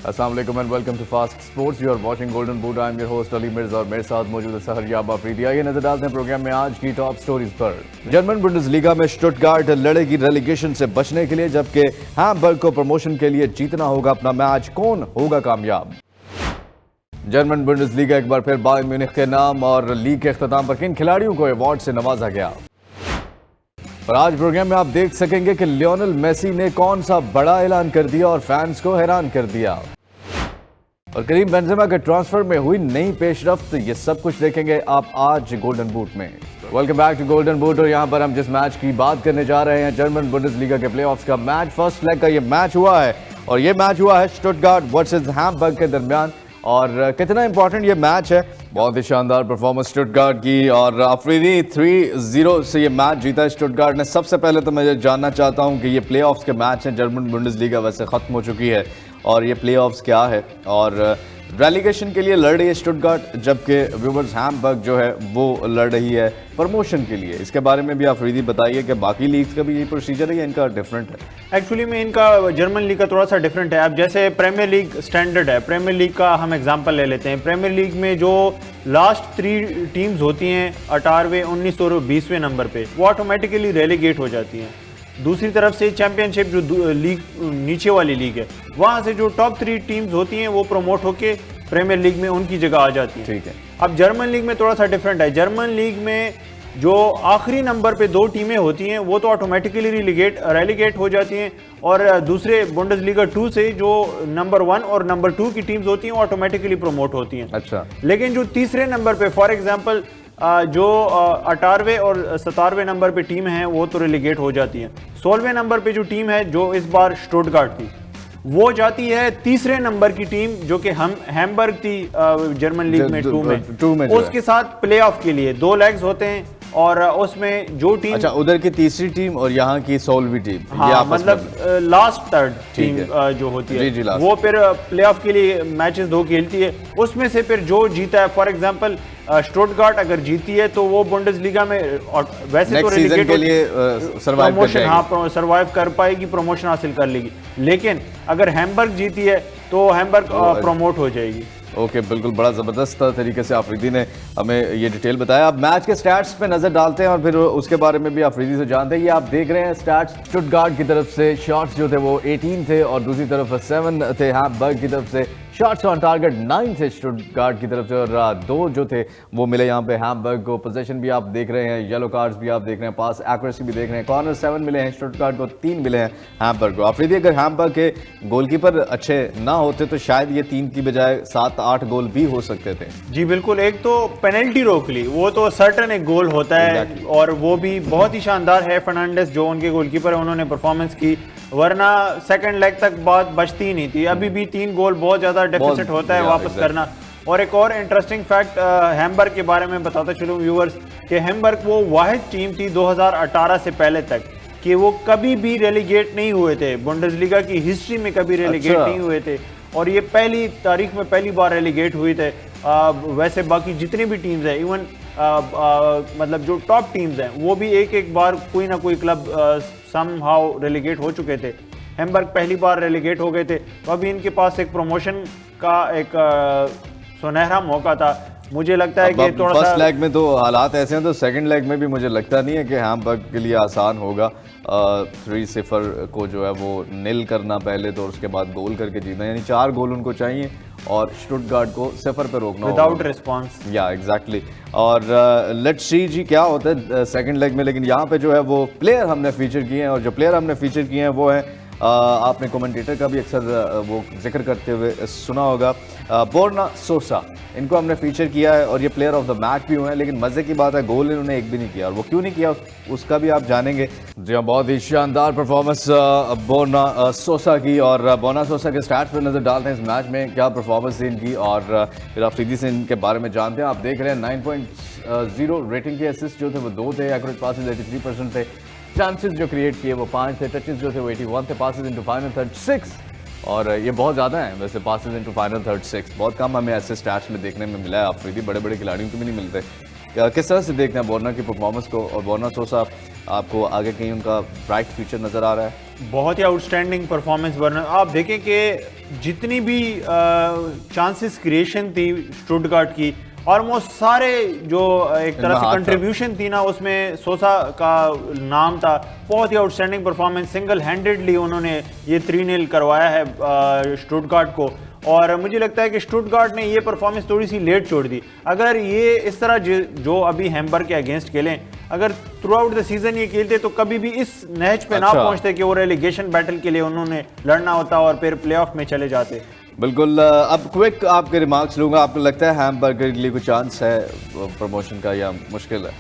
अस्सलाम वालेकुम and welcome to fast sports. You are watching golden boot. I am your host Ali Mirza और मेरे साथ मौजूद है सहर याब अफरीदी। आइए नजर डालते हैं प्रोग्राम में आज की टॉप स्टोरीज पर। जर्मन बुंडेसलीगा में स्टुटगार्ट लड़ेगी रेलीगेशन से बचने के लिए, जबकि हैम्बर्ग को प्रमोशन के लिए जीतना होगा अपना मैच। कौन होगा कामयाब? जर्मन बुंडेसलीगा एक बार फिर बायर्न म्यूनिख के नाम और लीग के अख्ताम पर किन खिलाड़ियों को अवार्ड से नवाजा गया? और आज प्रोग्राम में आप देख सकेंगे कि लियोनेल मेसी ने कौन सा बड़ा ऐलान कर दिया और फैंस को हैरान कर दिया। और करीम बेंजेमा के ट्रांसफर में हुई नई पेशरफ्त, ये सब कुछ देखेंगे आप आज गोल्डन बूट में। Welcome back to golden boot. और यहां पर हम जिस मैच की बात करने जा रहे हैं, जर्मन बुंडेसलीगा के प्लेऑफ्स का मैच, फर्स्ट लेग का ये मैच हुआ है और ये मैच हुआ है स्टुटगार्ट वर्सेस हैम्बर्ग के दरमियान। और कितना इंपॉर्टेंट ये मैच है, बहुत ही शानदार परफॉर्मेंस स्टुटगार्ट की और अफरीदी 3-0 से ये मैच जीता है स्टुटगार्ट ने। सबसे पहले तो मैं जानना चाहता हूं कि ये प्लेऑफ्स के मैच हैं, जर्मन बुंडेसलीगा वैसे ख़त्म हो चुकी है और ये प्लेऑफ्स क्या है और रेलीगेशन के लिए लड़ रही है स्टुटगार्ट, जबकि व्यूवर्स हैम्बर्ग जो है वो लड़ रही है प्रमोशन के लिए। इसके बारे में भी आप अफरीदी बताइए कि बाकी लीग्स का भी यही प्रोसीजर है या इनका डिफरेंट है? एक्चुअली में इनका जर्मन लीग का थोड़ा सा डिफरेंट है। अब जैसे प्रीमियर लीग स्टैंडर्ड है, प्रीमियर लीग का हम एग्जांपल ले लेते हैं। प्रीमियर लीग में जो लास्ट 3 टीम्स होती हैं 18वें, 19 और 20वें नंबर पे, वो ऑटोमेटिकली रेलीगेट हो जाती हैं। दूसरी तरफ से चैंपियनशिप जो लीग नीचे वाली लीग है, वहाँ से जो टॉप 3 टीम्स होती हैं वो प्रमोट होके प्रीमियर लीग में उनकी जगह आ जाती हैं। ठीक है। अब जर्मन लीग में थोड़ा सा डिफरेंट है। जर्मन लीग में जो आखिरी नंबर पे 2 टीमें होती हैं वो तो ऑटोमेटिकली रेलीगेट हो जाती हैं, और दूसरे बुंडेसलीगा 2 से जो नंबर 1 और नंबर 2 की टीम्स होती हैं वो ऑटोमेटिकली प्रमोट होती हैं। अच्छा। लेकिन जो तीसरे नंबर पे, फॉर एग्जांपल जो 18वें और 17वें नंबर पे टीम है वो तो रेलीगेट हो जाती है। 16वें नंबर पे जो टीम है, जो इस बार स्टुटगार्ट थी, वो जाती है तीसरे नंबर की टीम जो कि हम हैम्बर्ग थी जर्मन लीग में 2 में उसके साथ प्लेऑफ के लिए 2 लेग्स होते हैं और उसमें जो टीम, अच्छा, उधर की तीसरी टीम और यहाँ की 16वीं टीम, हाँ, मतलब लास्ट 3rd टीम जो होती है जी, वो फिर प्लेऑफ के लिए मैचेस 2 खेलती है। उसमें से फिर जो जीता है, फॉर एग्जांपल स्टुटगार्ट अगर जीती है तो वो बुंडेसलीगा में वैसे तो सीजन के लिए सर्वाइव कर पाएगी, प्रमोशन हासिल कर लेगी। लेकिन अगर हैम्बर्ग जीती है तो हैम्बर्ग प्रमोट हो जाएगी। ओके, बिल्कुल, बड़ा ज़बरदस्त तरीके से अफरीदी ने हमें ये डिटेल बताया। अब मैच के स्टैट्स पे नज़र डालते हैं और फिर उसके बारे में भी अफरीदी से जानते हैं। ये आप देख रहे हैं स्टैट्स, स्टुटगार्ट की तरफ से शॉट्स जो थे वो 18 थे और दूसरी तरफ 7 थे हैम्बर्ग की तरफ से। शॉट्स ऑन टारगेट 9 थे स्टुटगार्ट की तरफ से और 2 जो थे वो मिले यहाँ पे हैम्बर्ग को। पोजीशन भी आप देख रहे हैं, येलो कार्ड्स भी आप देख रहे हैं, पास एक्यूरेसी भी देख रहे हैं। कॉर्नर 7 मिले हैं स्टुटगार्ट को, 3 मिले हैं हैम्बर्ग को। अफरीदी, अगर हैम्बर्ग के गोलकीपर अच्छे ना होते तो शायद ये 3 की बजाय 7-8 गोल भी हो सकते थे। जी बिल्कुल, एक तो पेनल्टी रोक ली, वो तो सर्टन एक गोल होता है और वो भी बहुत ही शानदार है। फर्नांडिस जो उनके गोलकीपर है, उन्होंने परफॉर्मेंस की, वरना सेकंड लेग तक बात बचती ही नहीं थी। अभी भी 3 गोल बहुत ज्यादा डेफिसिट होता है वापस करना। और एक और इंटरेस्टिंग फैक्ट हैम्बर्ग के बारे में बताता चलूं व्यूअर्स कि हैम्बर्ग वो वाहिद टीम थी 2018 से पहले तक कि वो कभी भी रेलीगेट नहीं हुए थे। बुंडेसलीगा की हिस्ट्री में कभी रेलीगेट नहीं हुए थे और ये पहली तारीख में पहली बार रेलीगेट हुए थे। वैसे बाकी जितनी भी टीम्स हैं, इवन मतलब जो टॉप टीम्स हैं, वो भी एक बार कोई ना कोई क्लब समहाउ रेलीगेट हो चुके थे। हैम्बर्ग पहली बार रेलीगेट हो गए थे, तो अभी इनके पास एक प्रमोशन का एक सुनहरा मौका था। मुझे लगता है कि थोड़ा फर्स्ट लेग में तो हालात ऐसे हैं, तो सेकंड लेग में भी मुझे लगता नहीं है कि हैम्बर्ग के लिए आसान होगा 3-0 को जो है वो नील करना पहले, तो उसके बाद गोल करके जीतना, यानी 4 गोल उनको चाहिए और स्टुटगार्ट को 0 पे रोकना विदाउट रिस्पांस। या एग्जैक्टली। और लेट्स सी जी क्या होता है सेकंड लेग में। लेकिन यहाँ पे जो है वो प्लेयर हमने फीचर किए हैं और जो प्लेयर हमने फीचर किए हैं वो है, आपने कमेंटेटर का भी अक्सर वो जिक्र करते हुए सुना होगा, बोर्ना सोसा। इनको हमने फीचर किया है और ये प्लेयर ऑफ द मैच भी हुए हैं। लेकिन मज़े की बात है, गोल इन्होंने एक भी नहीं किया और वो क्यों नहीं किया उसका भी आप जानेंगे। जी हाँ, बहुत ही शानदार परफॉर्मेंस बोर्ना सोसा की। और बोर्ना सोसा के स्टैट्स पर नज़र डालते हैं इस मैच में क्या परफॉर्मेंस थी इनकी और फिर अफरीदी से इनके बारे में जानते हैं। आप देख रहे हैं 9.0 रेटिंग के असिस्ट जो थे वो 2 थे, एक्यूरेट पासेस 83% थे, चांसेस जो क्रिएट किए वो 5 थे, टचेस जो थे वो 81 थे, पासेस इनटू फाइनल 36, और ये बहुत ज़्यादा है वैसे, पासेस इनटू फाइनल 36 बहुत कम हमें ऐसे स्टैट्स में देखने में मिला है। अफरीदी, बड़े बड़े खिलाड़ियों को भी नहीं मिलते। किस तरह से देखते हैं बोर्ना की परफॉर्मेंस को, और बोर्ना सोसा आपको आगे कहीं उनका ब्राइट फ्यूचर नज़र आ रहा है? बहुत ही आउटस्टैंडिंग परफॉर्मेंस। वरना आप देखें कि जितनी भी चांसेस क्रिएशन थी स्टुटगार्ट की, ऑलमोस्ट सारे जो एक तरह से कंट्रीब्यूशन थी ना, उसमें सोसा का नाम था। बहुत ही आउटस्टैंडिंग परफॉर्मेंस, सिंगल हैंडेडली उन्होंने ये 3-0 करवाया है स्टुटगार्ट को। और मुझे लगता है कि स्टुटगार्ट ने ये परफॉर्मेंस थोड़ी सी लेट छोड़ दी। अगर ये इस तरह जो अभी हैम्बर्ग के अगेंस्ट खेलें, अगर थ्रू आउट द सीजन ये खेलते तो कभी भी इस नहज पे ना पहुंचते कि वो रेलीगेशन बैटल के लिए उन्होंने लड़ना होता और फिर प्लेऑफ में चले जाते। बिल्कुल। अब क्विक आपके रिमार्क्स लूंगा। आपको लगता है हैम्बर्ग के लिए कोई चांस है प्रमोशन का या मुश्किल है?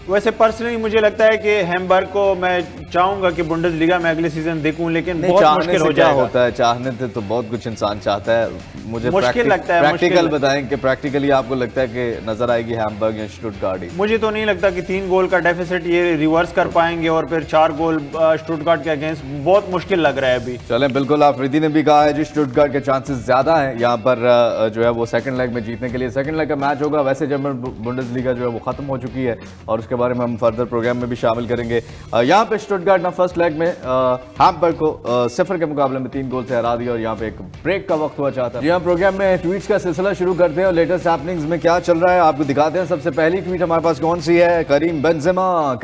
वैसे पर्सनली मुझे लगता है कि हैम्बर्ग को मैं चाहूंगा कि बुंडेसलीगा में अगले सीजन देखूं, लेकिन बहुत मुश्किल हो जाएगा। होता है चाहने से तो बहुत कुछ इंसान चाहता है। मुझे मुश्किल लगता है। प्रैक्टिकल बताएं कि प्रैक्टिकली आपको लगता है कि नजर आएगी हैम्बर्ग या स्टुटगार्ट ही? मुझे तो नहीं लगता कि 3 गोल का डेफिसिट ये रिवर्स कर पाएंगे और फिर 4 गोल स्टुटगार्ट के अगेंस्ट, बहुत मुश्किल लग रहा है अभी। चलें, बिल्कुल आफरीदी ने भी कहा है जी स्टुटगार्ट के चांसेस ज्यादा हैं यहाँ पर जो है वो सेकंड लेग में जीतने के लिए। सेकंड लेग का मैच होगा। वैसे जर्मन बुंडेसलीगा जो है वो खत्म हो चुकी है और उसके बारे में हम फर्दर प्रोग्राम में भी शामिल करेंगे। यहाँ पे स्टुटगार्ट ना फर्स्ट लेग में हैम्बर्ग को 0 के मुकाबले में 3 गोल से हरा दिया और यहाँ पे एक ब्रेक का वक्त हुआ चाहता है। जी हाँ, प्रोग्राम में ट्वीट्स का सिलसिला शुरू करते हैं और लेटेस्ट हैपनिंग्स में क्या चल रहा है आपको दिखाते हैं। सबसे पहली ट्वीट हमारे पास कौन सी है? करीम बेंजेमा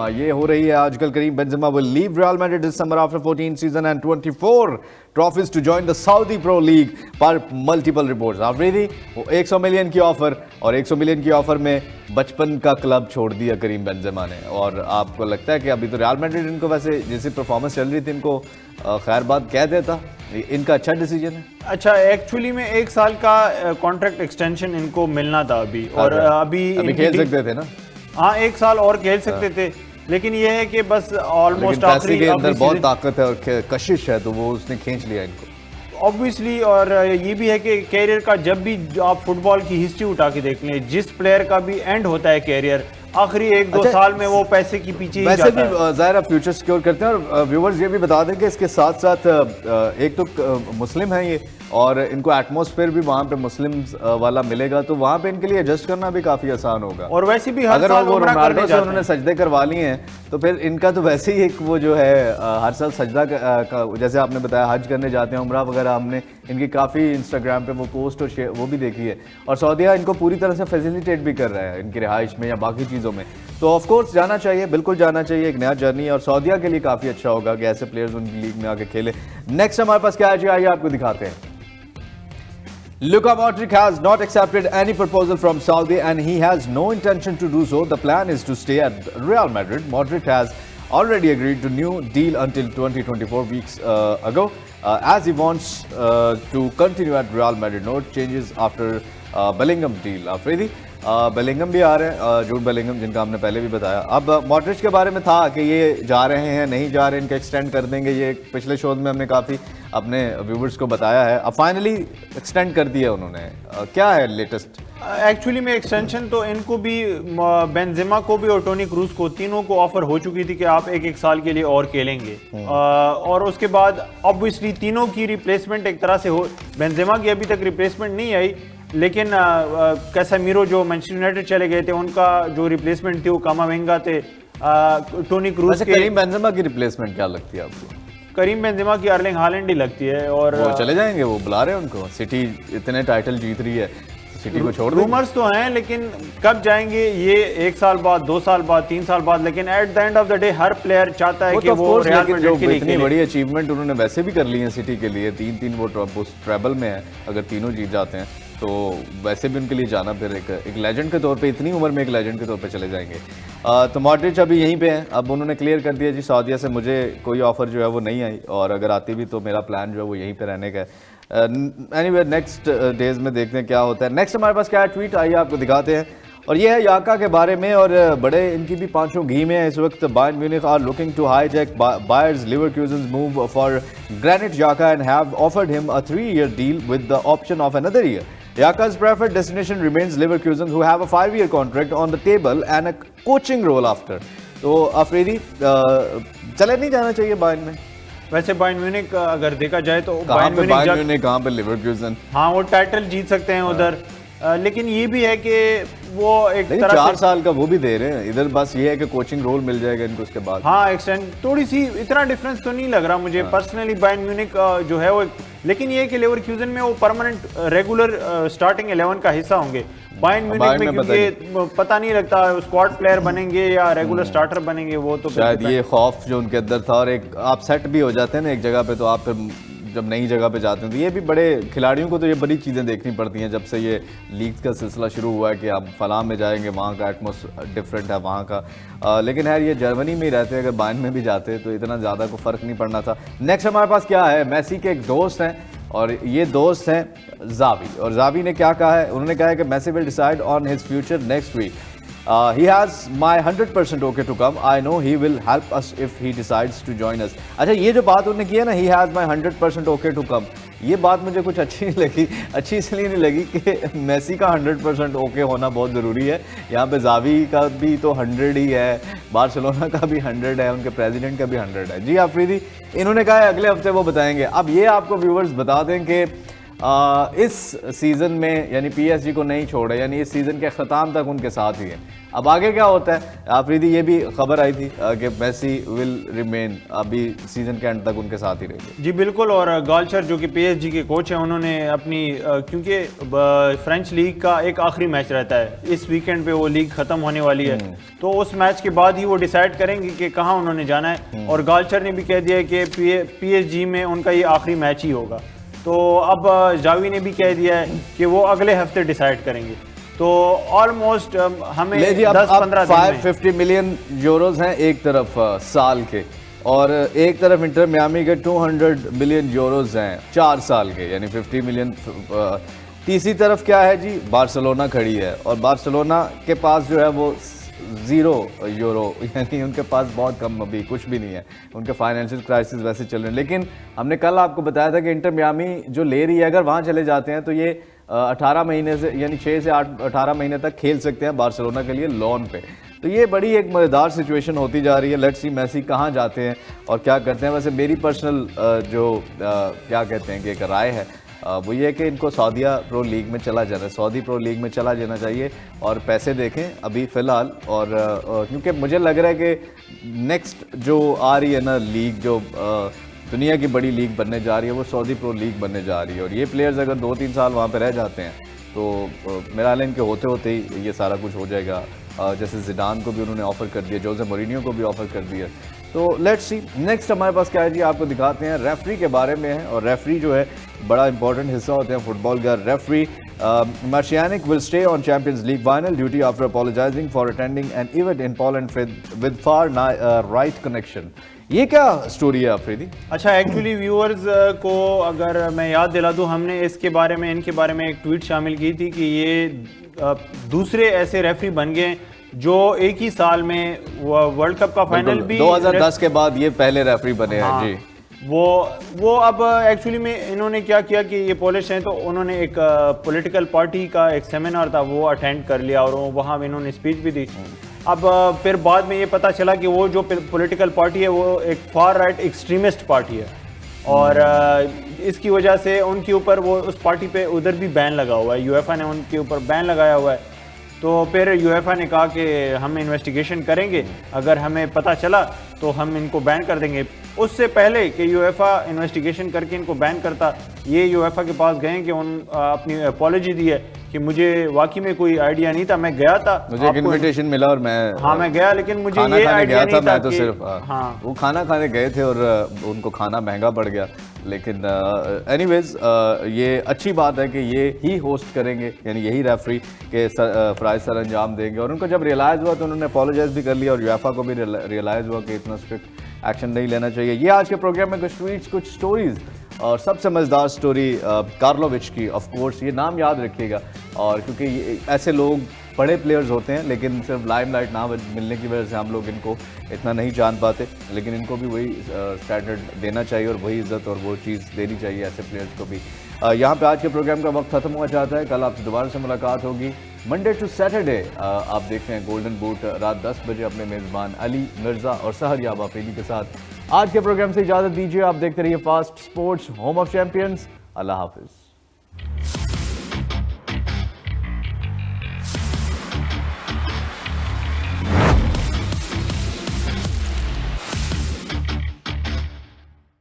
ये हो रही है आजकल। Karim Benzema will leave Real Madrid this summer after 14 season and 24 trophies to join the Saudi Pro League पर मल्टीपल रिपोर्ट्स। आफरीदी 100 मिलियन की ऑफर, और 100 मिलियन की ऑफर में बचपन का क्लब छोड़ दिया करीम बेंजेमा ने। और आपको लगता है कि अभी तो रियल मैड्रिड इनको वैसे जैसी परफॉर्मेंस चल रही थी इनको खैर बात कह देता, इनका अच्छा डिसीजन है? अच्छा, एक्चुअली में 1 साल का कॉन्ट्रैक्ट एक्सटेंशन इनको मिलना था अभी, और अभी खेल सकते थे ना। हाँ, 1 साल और खेल सकते थे, लेकिन ये है कि बस ऑलमोस्ट आखिरी के अंदर बहुत ताकत है और कशिश है, तो वो उसने खींच लिया इनको ऑब्वियसली। और ये भी है कि कैरियर का जब भी आप फुटबॉल की हिस्ट्री उठा के देख लें, जिस प्लेयर का भी एंड होता है कैरियर, आखिरी 1-2 साल में वो पैसे की पीछे ही जाता है। वैसे भी ज़ाहिर फ्यूचर सिक्योर करते हैं। और व्यूवर्स ये भी बता दें कि इसके साथ साथ एक तो मुस्लिम है ये, और इनको एटमॉस्फेयर भी वहाँ पे मुस्लिम वाला मिलेगा, तो वहाँ पे इनके लिए एडजस्ट करना भी काफ़ी आसान होगा। और वैसे भी हर अगर साल वो रोनाल्डो से उन्होंने सजदे करवा लिए हैं, तो फिर इनका तो वैसे ही एक वो जो है हर साल सजदा का, जैसे आपने बताया हज करने जाते हैं, उम्रा वगैरह, हमने इनकी काफ़ी इंस्टाग्राम पे वो पोस्ट और शेयर वो भी देखी है। और सऊदीया इनको पूरी तरह से फैसिलिटेट भी कर रहा है इनकी रिहाइश में या बाकी चीज़ों में, तो ऑफ कोर्स जाना चाहिए, बिल्कुल जाना चाहिए। एक नया जर्नी है और सऊदीया के लिए काफ़ी अच्छा होगा कि ऐसे प्लेयर्स उनकी लीग में आके खेले। नेक्स्ट हमारे पास क्या है जी, आइए आपको दिखाते हैं। Luka Modric has not accepted any proposal from Saudi and he has no intention to do so. The plan is to stay at Real Madrid. Modric has already agreed to new deal until 2024 weeks ago as he wants to continue at Real Madrid. No changes after Bellingham deal. Afridi Bellingham भी आ रहे हैं, Jude Bellingham, जिनका हमने पहले भी बताया। अब Modric के बारे में था कि ये जा रहे हैं, नहीं जा रहे, इनका एक्सटेंड कर देंगे, ये पिछले शो में हमने काफ़ी अपने व्यूवर्स को बताया है। अब फाइनली एक्सटेंड कर दिया उन्होंने। क्या है लेटेस्ट? एक्चुअली में एक्सटेंशन तो इनको भी, बेंजेमा को भी और टोनी क्रूज को, तीनों को ऑफर हो चुकी थी कि आप 1-1 साल के लिए और खेलेंगे। और उसके बाद ऑब्वियसली तीनों की रिप्लेसमेंट एक तरह से हो, बेंजेमा की अभी तक रिप्लेसमेंट नहीं आई, लेकिन कैसेमीरो जो मैनचेस्टर यूनाइटेड चले गए थे, उनका जो रिप्लेसमेंट थी वो कामाविंगा थे। टोनी क्रूज के करीम बेंजेमा की रिप्लेसमेंट क्या लगती है आपको? करीम बेंजेमा की अर्लिंग हालैंड ही लगती है। और वो चले जाएंगे, वो बुला रहे हैं उनको, सिटी इतने टाइटल जीत रही है, सिटी को छोड़ रूमर्स तो हैं, लेकिन कब जाएंगे ये 1 साल बाद, 2 साल बाद, 3 साल बाद, लेकिन at the end of the day her player चाहता है कि वो रियल मैड्रिड के लिए इतनी बड़ी अचीवमेंट उन्होंने वैसे भी कर ली है सिटी के लिए। 3-3 वो ट्रेबल में है, अगर तीनों जीत जाते हैं तो वैसे भी उनके लिए जाना फिर एक लेजेंड के तौर पे, इतनी उम्र में एक लेजेंड के तौर पे चले जाएंगे। तो मॉड्रिच अभी यहीं पे हैं। अब उन्होंने क्लियर कर दिया जी सऊदीया से मुझे कोई ऑफर जो है वो नहीं आई, और अगर आती भी तो मेरा प्लान जो है वो यहीं पे रहने का है। एनीवे नेक्स्ट डेज में देखते हैं क्या होता है। नेक्स्ट हमारे पास क्या है ट्वीट, आइए आपको दिखाते हैं, और ये है याका के बारे में। और बड़े इनकी भी पांचों घी में है इस वक्त। Bayern Munich are looking to hijack Bayer Leverkusen's move for Granit याका and have offered him a 3-year deal with the option of another year. Yaka's preferred destination remains Leverkusen, who have a 5-year contract on the table and a coaching role after. तो अफरीदी चले नहीं जाना चाहिए Bayern में? वैसे Bayern Munich अगर देखा जाए तो बायर्न म्यूनिख कहाँ पे लिवरक्यूजन? हाँ, वो टाइटल जीत सकते हैं उधर। लेकिन ये भी है कि वो एक लेकिन तरह 4 साल का वो भी दे रहे हैं इधर, बस ये है कि कोचिंग रोल मिल जाएगा इनको उसके बाद। हाँ एक्सटेंड थोड़ी सी, इतना डिफरेंस तो नहीं लग रहा मुझे पर्सनली। बायर्न म्यूनिख जो है वो, लेकिन ये है कि लेवरक्यूजन में वो परमानेंट रेगुलर स्टार्टिंग 11 का हिस्सा होंगे। बायर्न म्यूनिख में क्योंकि पता नहीं लगता स्क्वाड प्लेयर बनेंगे या रेगुलर स्टार्टर बनेंगे, वो तो शायद ये खौफ जो उनके अंदर था, और एक आप सेट भी हो जाते हैं ना एक जगह पे, तो आप फिर जब नई जगह पे जाते हैं तो ये भी बड़े खिलाड़ियों को तो ये बड़ी चीज़ें देखनी पड़ती हैं। जब से ये लीग का सिलसिला शुरू हुआ है कि आप फलां में जाएंगे, वहाँ का एटमॉस्फेयर डिफरेंट है वहाँ का। लेकिन यार ये जर्मनी में ही रहते हैं, अगर बायर्न में भी जाते तो इतना ज़्यादा को फ़र्क नहीं पड़ना था। नेक्स्ट हमारे पास क्या है, मेसी के एक दोस्त हैं और ये दोस्त हैं जावी, और जावी ने क्या कहा है, उन्होंने कहा है कि Messi will decide on his future next week. He has my 100% okay to come. I know he will help us if he decides to join us. अच्छा, ये जो बात उन्होंने की है ना, he has my 100% okay to come, ये बात मुझे कुछ अच्छी नहीं लगी। अच्छी इसलिए नहीं लगी कि मेसी का 100% ओके होना बहुत ज़रूरी है। यहाँ पे जावी का भी तो 100 ही है, बार्सिलोना का भी 100 है, उनके प्रेसिडेंट का भी 100 है। जी आफरीदी, इन्होंने कहा है अगले हफ्ते वो बताएंगे। अब ये आपको व्यूवर्स बता दें कि इस सीज़न में यानी पीएसजी को नहीं छोड़े, यानी इस सीज़न के ख़त्म तक उनके साथ ही है। अब आगे क्या होता है, आफरीदी ये भी खबर आई थी कि मेसी विल रिमेन, अभी सीज़न के एंड तक उनके साथ ही रहेंगे। जी बिल्कुल, और गाल्चर जो कि पीएसजी के कोच हैं, उन्होंने अपनी क्योंकि फ्रेंच लीग का एक आखिरी मैच रहता है, इस वीकेंड पे वो लीग ख़त्म होने वाली है, तो उस मैच के बाद ही वो डिसाइड करेंगे कि कहाँ उन्होंने जाना है। और गाल्चर ने भी कह दिया कि पीएसजी में उनका ये आखिरी मैच ही होगा। तो अब जावी ने भी कह दिया है कि वो अगले हफ्ते डिसाइड करेंगे। तो ऑलमोस्ट हमें 10-15 550 मिलियन यूरोज हैं एक तरफ साल के, और एक तरफ इंटर मियामी के 200 मिलियन यूरोज हैं 4 साल के, यानी 50 मिलियन। तीसरी तरफ क्या है जी, बार्सिलोना खड़ी है, और बार्सिलोना के पास जो है वो 0 यूरो, यानी उनके पास बहुत कम, अभी कुछ भी नहीं है। उनके फाइनेंशियल क्राइसिस वैसे चल रहे हैं। लेकिन हमने कल आपको बताया था कि इंटर मियामी जो ले रही है, अगर वहाँ चले जाते हैं तो ये 18 महीने से, यानी 6 से 18 महीने तक खेल सकते हैं बार्सिलोना के लिए लोन पे। तो ये बड़ी एक मज़ेदार सिचुएशन होती जा रही है। लेट्स सी मेसी कहाँ जाते हैं और क्या करते हैं। वैसे मेरी पर्सनल क्या कहते हैं कि एक राय है, वो ये है कि इनको सऊदीया प्रो लीग में चला जाना है, सऊदी प्रो लीग में चला जाना चाहिए और पैसे देखें अभी फ़िलहाल। और क्योंकि मुझे लग रहा है कि नेक्स्ट जो आ रही है ना लीग, जो दुनिया की बड़ी लीग बनने जा रही है, वो सऊदी प्रो लीग बनने जा रही है। और ये प्लेयर्स अगर 2-3 साल वहाँ पे रह जाते हैं तो मेरा ख्याल है इनके होते होते ही ये सारा कुछ हो जाएगा। जैसे जिडान को भी उन्होंने ऑफ़र कर दिया, जोसे मोरिनियो को भी ऑफ़र कर दिया। तो लेट्स सी नेक्स्ट हमारे पास क्या है जी, आपको दिखाते हैं रेफरी के बारे में है। और रेफरी जो है बड़ा इंपॉर्टेंट हिस्सा होते हैं फुटबॉल का। Referee Marcianic will stay on Champions League final duty after apologizing for attending an event in Poland with far right connection. ये क्या स्टोरी है अफरीदी? अच्छा, एक्चुअली व्यूअर्स को अगर मैं याद दिला दूं, हमने इसके बारे में, इनके बारे में एक ट्वीट शामिल की थी कि ये दूसरे ऐसे रेफरी बन गए जो एक ही साल में वर्ल्ड कप का फाइनल भी 2010 के बाद ये पहले रेफरी बने हैं। जी, वो अब एक्चुअली में इन्होंने क्या किया कि ये पोलिश हैं, तो उन्होंने एक पॉलिटिकल पार्टी का एक सेमिनार था वो अटेंड कर लिया और वहाँ इन्होंने स्पीच भी दी। अब फिर बाद में ये पता चला कि वो जो पॉलिटिकल पार्टी है वो एक फार राइट एक्सट्रीमिस्ट पार्टी है और इसकी वजह से उनके ऊपर वो उस पार्टी पे उधर भी बैन लगा हुआ है। यूएफए ने उनके ऊपर बैन लगाया हुआ है। तो फिर यूएफए ने कहा कि हम इन्वेस्टिगेशन करेंगे, अगर हमें पता चला तो हम इनको बैन कर देंगे। उससे पहले कि यूएफए इन्वेस्टिगेशन करके इनको बैन करता, ये यूएफए के पास गए कि उन अपनी अपॉलॉजी दी है कि मुझे वाकई में कोई आइडिया नहीं था, मैं गया था, मुझे एक इनविटेशन मिला और मैं गया, लेकिन मुझे ये आइडिया नहीं था। मैं तो सिर्फ वो खाना खाने गए थे और उनको खाना महंगा पड़ गया। लेकिन एनीवेज ये अच्छी बात है कि ये ही होस्ट करेंगे, यानी यही रेफरी के फ़राइज़ सर अंजाम देंगे। और उनको जब रियलाइज़ हुआ तो उन्होंने अपोलोजाइज भी कर लिया और यूएफए को भी रियलाइज़ हुआ कि इतना स्ट्रिक्ट एक्शन नहीं लेना चाहिए। ये आज के प्रोग्राम में कुछ ट्वीट्स, कुछ स्टोरीज़, और सबसे मज़ेदार स्टोरी कार्लोविच की। ऑफ कोर्स ये नाम याद रखिएगा, और क्योंकि ऐसे लोग बड़े प्लेयर्स होते हैं लेकिन सिर्फ लाइमलाइट ना मिलने की वजह से हम लोग इनको इतना नहीं जान पाते, लेकिन इनको भी वही स्टैंडर्ड देना चाहिए और वही इज्जत और वो चीज़ देनी चाहिए ऐसे प्लेयर्स को भी। यहाँ पे आज के प्रोग्राम का वक्त ख़त्म हुआ चाहता है। कल आपसे दोबारा से मुलाकात होगी मंडे टू सैटरडे। आप देखते हैं गोल्डन बूट रात 10 बजे अपने मेज़बान अली मिर्ज़ा और सहर याब आफरीदी के साथ। आज के प्रोग्राम से इजाज़त दीजिए। आप देखते रहिए Fast Sports, home of champions. अल्लाह हाफिज़।